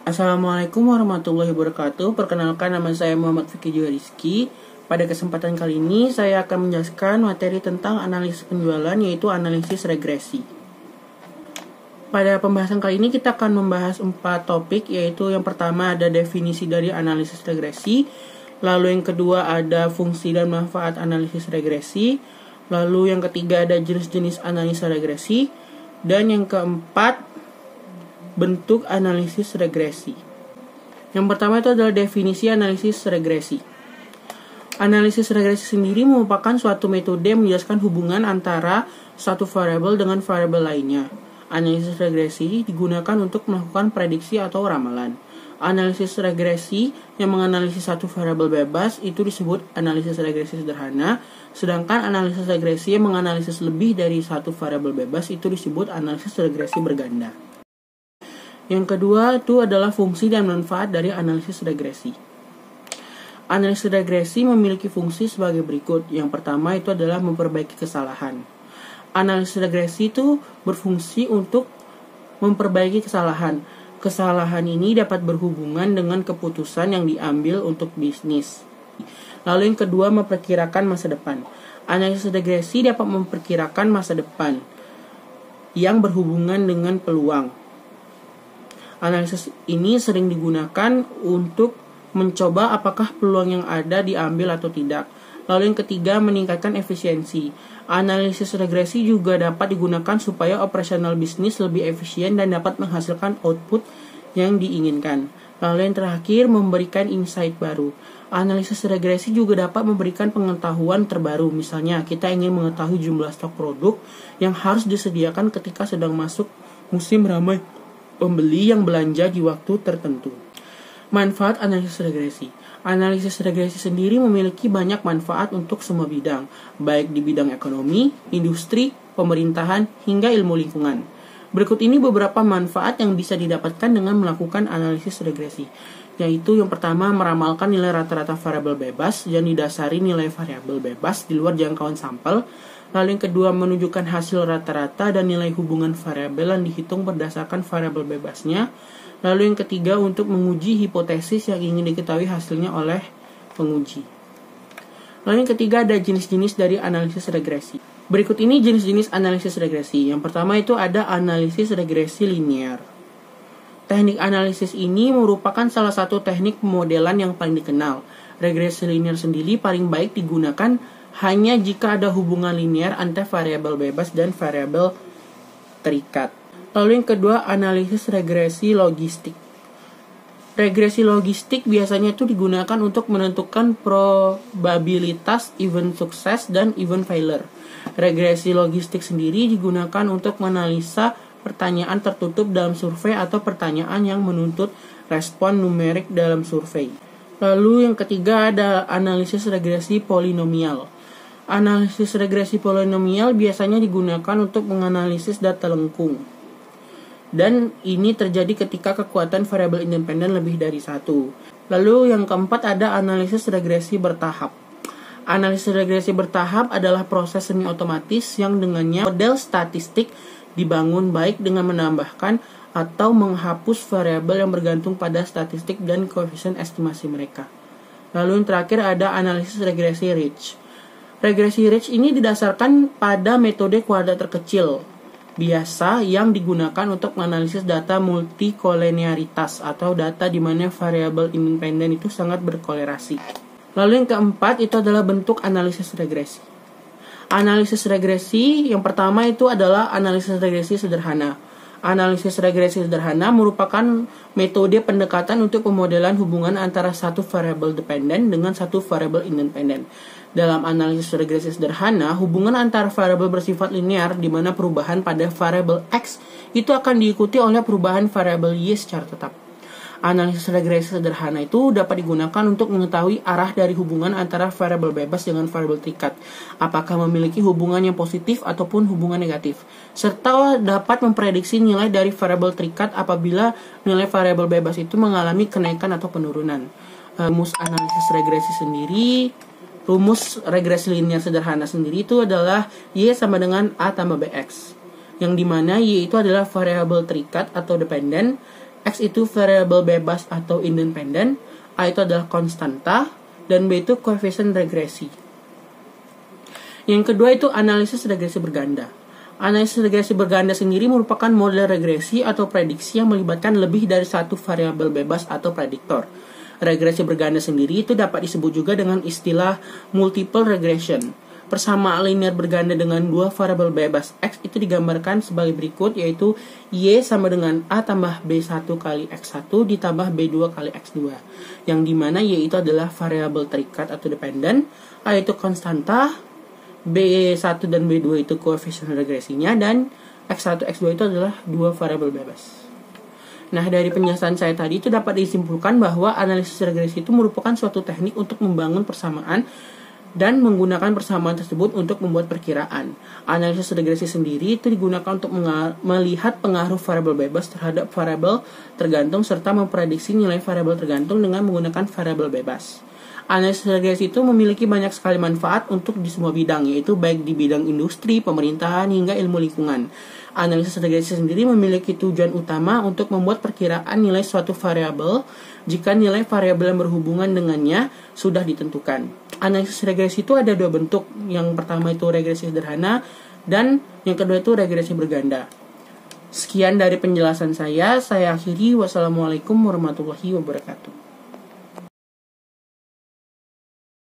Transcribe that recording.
Assalamualaikum warahmatullahi wabarakatuh. Perkenalkan, nama saya Muhammad Fikri Rizky. Pada kesempatan kali ini saya akan menjelaskan materi tentang analisis penjualan, yaitu analisis regresi. Pada pembahasan kali ini kita akan membahas 4 topik, yaitu yang pertama ada definisi dari analisis regresi, lalu yang kedua ada fungsi dan manfaat analisis regresi, lalu yang ketiga ada jenis-jenis analisa regresi, dan yang keempat bentuk analisis regresi. Yang pertama itu adalah definisi analisis regresi. Analisis regresi sendiri merupakan suatu metode yang menjelaskan hubungan antara satu variabel dengan variabel lainnya. Analisis regresi digunakan untuk melakukan prediksi atau ramalan. Analisis regresi yang menganalisis satu variabel bebas itu disebut analisis regresi sederhana, sedangkan analisis regresi yang menganalisis lebih dari satu variabel bebas itu disebut analisis regresi berganda. Yang kedua itu adalah fungsi dan manfaat dari analisis regresi. Analisis regresi memiliki fungsi sebagai berikut. Yang pertama itu adalah memperbaiki kesalahan. Analisis regresi itu berfungsi untuk memperbaiki kesalahan. Kesalahan ini dapat berhubungan dengan keputusan yang diambil untuk bisnis. Lalu yang kedua, memperkirakan masa depan. Analisis regresi dapat memperkirakan masa depan yang berhubungan dengan peluang. Analisis ini sering digunakan untuk mencoba apakah peluang yang ada diambil atau tidak. Lalu yang ketiga, meningkatkan efisiensi. Analisis regresi juga dapat digunakan supaya operasional bisnis lebih efisien dan dapat menghasilkan output yang diinginkan. Lalu yang terakhir, memberikan insight baru. Analisis regresi juga dapat memberikan pengetahuan terbaru. Misalnya, kita ingin mengetahui jumlah stok produk yang harus disediakan ketika sedang masuk musim ramai pembeli yang belanja di waktu tertentu. Manfaat analisis regresi. Analisis regresi sendiri memiliki banyak manfaat untuk semua bidang, baik di bidang ekonomi, industri, pemerintahan, hingga ilmu lingkungan. Berikut ini beberapa manfaat yang bisa didapatkan dengan melakukan analisis regresi, yaitu yang pertama, meramalkan nilai rata-rata variabel bebas yang didasari nilai variabel bebas di luar jangkauan sampel. Lalu yang kedua, menunjukkan hasil rata-rata dan nilai hubungan variabel yang dihitung berdasarkan variabel bebasnya. Lalu yang ketiga, untuk menguji hipotesis yang ingin diketahui hasilnya oleh penguji. Lalu yang ketiga, ada jenis-jenis dari analisis regresi. Berikut ini jenis-jenis analisis regresi. Yang pertama itu ada analisis regresi linear. Teknik analisis ini merupakan salah satu teknik pemodelan yang paling dikenal. Regresi linear sendiri paling baik digunakan hanya jika ada hubungan linear antara variabel bebas dan variabel terikat. Lalu yang kedua, analisis regresi logistik. Regresi logistik biasanya itu digunakan untuk menentukan probabilitas event sukses dan event failure. Regresi logistik sendiri digunakan untuk menganalisa pertanyaan tertutup dalam survei atau pertanyaan yang menuntut respon numerik dalam survei. Lalu yang ketiga ada analisis regresi polinomial. Analisis regresi polinomial biasanya digunakan untuk menganalisis data lengkung. Dan ini terjadi ketika kekuatan variabel independen lebih dari satu. Lalu yang keempat ada analisis regresi bertahap. Analisis regresi bertahap adalah proses semi otomatis yang dengannya model statistik dibangun baik dengan menambahkan atau menghapus variabel yang bergantung pada statistik dan koefisien estimasi mereka. Lalu yang terakhir ada analisis regresi Ridge. Regresi Ridge ini didasarkan pada metode kuadrat terkecil biasa yang digunakan untuk menganalisis data multikolinearitas atau data di mana variabel independen itu sangat berkolerasi. Lalu yang keempat itu adalah bentuk analisis regresi. Analisis regresi yang pertama itu adalah analisis regresi sederhana. Analisis regresi sederhana merupakan metode pendekatan untuk pemodelan hubungan antara satu variabel dependen dengan satu variabel independen. Dalam analisis regresi sederhana, hubungan antara variabel bersifat linear di mana perubahan pada variabel X itu akan diikuti oleh perubahan variabel Y secara tetap. Analisis regresi sederhana itu dapat digunakan untuk mengetahui arah dari hubungan antara variabel bebas dengan variabel terikat, apakah memiliki hubungan yang positif ataupun hubungan negatif, serta dapat memprediksi nilai dari variabel terikat apabila nilai variabel bebas itu mengalami kenaikan atau penurunan. Rumus analisis regresi sendiri, rumus regresi linear sederhana sendiri itu adalah Y sama dengan A tambah BX, yang dimana Y itu adalah variabel terikat atau dependen, X itu variabel bebas atau independen, A itu adalah konstanta, dan B itu koefisien regresi. Yang kedua itu analisis regresi berganda. Analisis regresi berganda sendiri merupakan model regresi atau prediksi yang melibatkan lebih dari satu variabel bebas atau prediktor. Regresi berganda sendiri itu dapat disebut juga dengan istilah multiple regression. Persamaan linear berganda dengan dua variabel bebas X itu digambarkan sebagai berikut, yaitu Y sama dengan A tambah B1 kali X1 ditambah B2 kali X2. Yang dimana Y itu adalah variabel terikat atau dependen, A itu konstanta, B1 dan B2 itu koefisien regresinya, dan X1, X2 itu adalah dua variabel bebas. Nah, dari penjelasan saya tadi itu dapat disimpulkan bahwa analisis regresi itu merupakan suatu teknik untuk membangun persamaan dan menggunakan persamaan tersebut untuk membuat perkiraan. Analisis regresi sendiri itu digunakan untuk melihat pengaruh variabel bebas terhadap variabel tergantung serta memprediksi nilai variabel tergantung dengan menggunakan variabel bebas. Analisis regresi itu memiliki banyak sekali manfaat untuk di semua bidang, yaitu baik di bidang industri, pemerintahan, hingga ilmu lingkungan. Analisis regresi sendiri memiliki tujuan utama untuk membuat perkiraan nilai suatu variabel jika nilai variabel yang berhubungan dengannya sudah ditentukan. Analisis regresi itu ada dua bentuk. Yang pertama itu regresi sederhana, dan yang kedua itu regresi berganda. Sekian dari penjelasan saya akhiri. Wassalamualaikum warahmatullahi wabarakatuh.